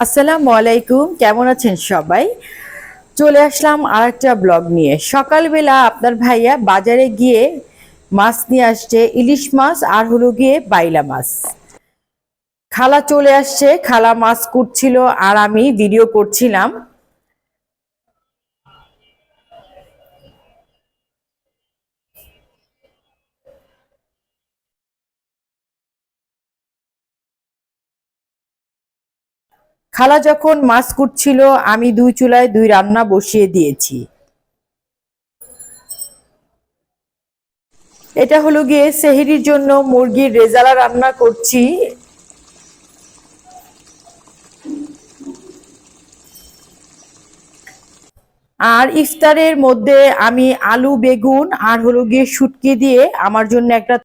আসসালামু আলাইকুম, কেমন আছেন সবাই? চলে আসলাম আরেকটা ব্লগ নিয়ে। সকালবেলা আপনার ভাইয়া বাজারে গিয়ে মাছ নিয়ে আসছে, ইলিশ মাছ আর হলো গিয়ে বাইলা মাছ। খালা চলে আসছে, খালা মাছ কুটছিল আর আমি ভিডিও করছিলাম। খালা যখন মাছ কুটছিল আমি দুই চুলায় দুই রান্না বসিয়ে দিয়েছি। এটা হলো গিয়ে সেহরির জন্য মুরগির রেজালা রান্না করছি। আর ইফতারের মধ্যে আমি আলু বেগুন আর হলো গিয়ে শুটকি দিয়ে আমার জন্য একটা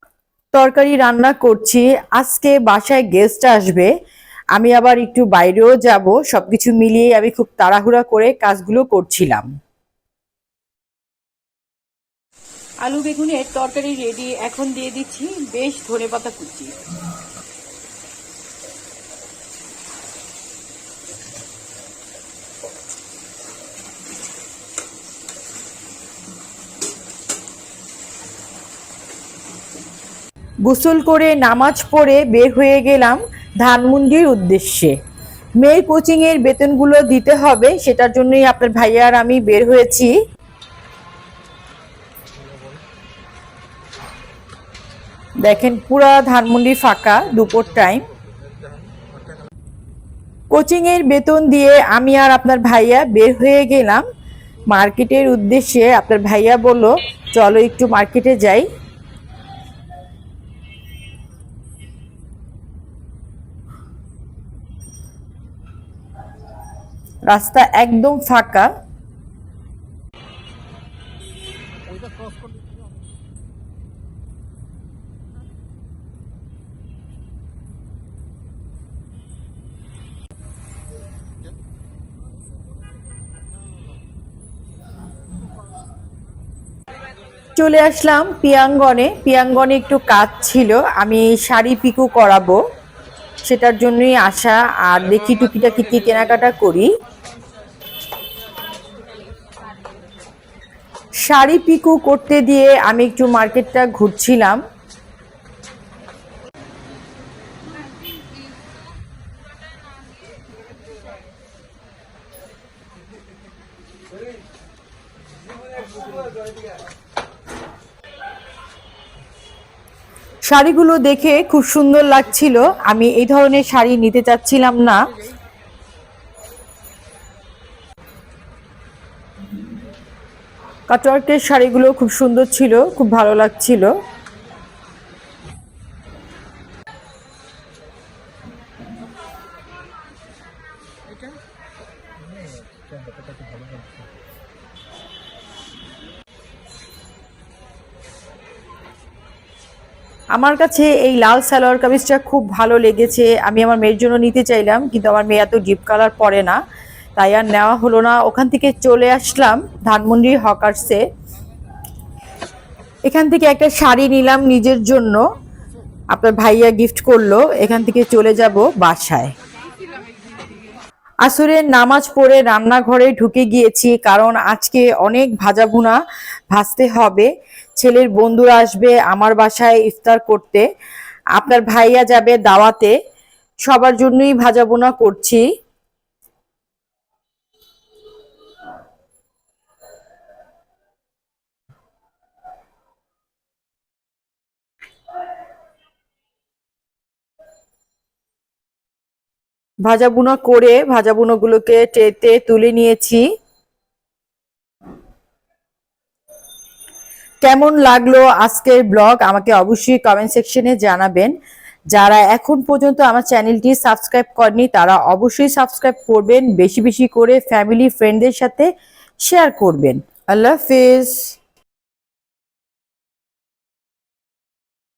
তরকারি রান্না করছি। আজকে বাসায় গেস্ট আসবে, আমি আবার একটু বাইরেও যাব, সবকিছু মিলিয়ে আমি খুব তাড়াহুড়া করে কাজগুলো করছিলাম। আলু বেগুনের তরকারি রেডি, এখন দিয়ে দিচ্ছি বেশ ধনেপাতা কুচি। গোসল করে নামাজ পড়ে বের হয়ে গেলাম ধানমন্ডির উদ্দেশ্যে। মেয়ের কোচিং এর বেতনগুলো দিতে হবে, সেটার জন্যই আপনার ভাইয়া আর আমি বের হয়েছি। দেখেন পুরা ধানমন্ডি ফাঁকা, দুপুর টাইম। কোচিং এর বেতন দিয়ে আমি আর আপনার ভাইয়া বের হয়ে গেলাম মার্কেটের উদ্দেশ্যে। আপনার ভাইয়া বলল চলো একটু মার্কেটে যাই। রাস্তা একদম ফাঁকা। চলে আসলাম পিয়াঙ্গনে। পিয়াঙ্গনে একটু কাজ ছিল, আমি শাড়ি পিকো করাবো, সেটার জন্যই আসা। আর দেখি টুকিটাকি কি কেনাকাটা করি। শাড়ি পিকো করতে দিয়ে আমি একটু মার্কেটটা ঘুরছিলাম। শাড়িগুলো দেখে খুব সুন্দর লাগছিল, আমি এই ধরনের শাড়ি নিতে চাচ্ছিলাম না। কাটওয়ার্কের শাড়িগুলো খুব সুন্দর ছিল, খুব ভালো লাগছিল। আমার কাছে এই লাল সালোয়ার কামিজটা খুব ভালো লেগেছে, আমি আমার মেয়ের জন্য নিতে চাইলাম, কিন্তু আমার মেয়ে এত ডিপ কালার পরে না, তাই আর নেওয়া হলো না। ওখান থেকে চলে আসলাম ধানমন্ডি হকার্সে। এখান থেকে একটা শাড়ি নিলাম নিজের জন্য, আপনার ভাইয়া গিফট করলো। এখান থেকে চলে যাব বাসায়। আসরের নামাজ পড়ে রান্নাঘরে ঢুকে গিয়েছি, কারণ আজকে অনেক ভাজা ভুনা ভাজতে হবে। ছেলের বন্ধুরা আসবে আমার বাসায় ইফতার করতে, আপনার ভাইয়া যাবে দাওয়াতে, সবার জন্যই ভাজা ভুনা করছি। ভাজা ভুনা করে ভাজা ভুনাগুলোকে ট্রেতে তুলে নিয়েছি। কেমন লাগলো আজকের ব্লগ আমাকে অবশ্যই কমেন্ট সেকশনে জানাবেন। যারা এখন পর্যন্ত আমার চ্যানেলটি সাবস্ক্রাইব করেনি তারা অবশ্যই সাবস্ক্রাইব করবেন, বেশি বেশি করে ফ্যামিলি ফ্রেন্ডদের সাথে শেয়ার করবেন। আল্লাহ হাফেজ।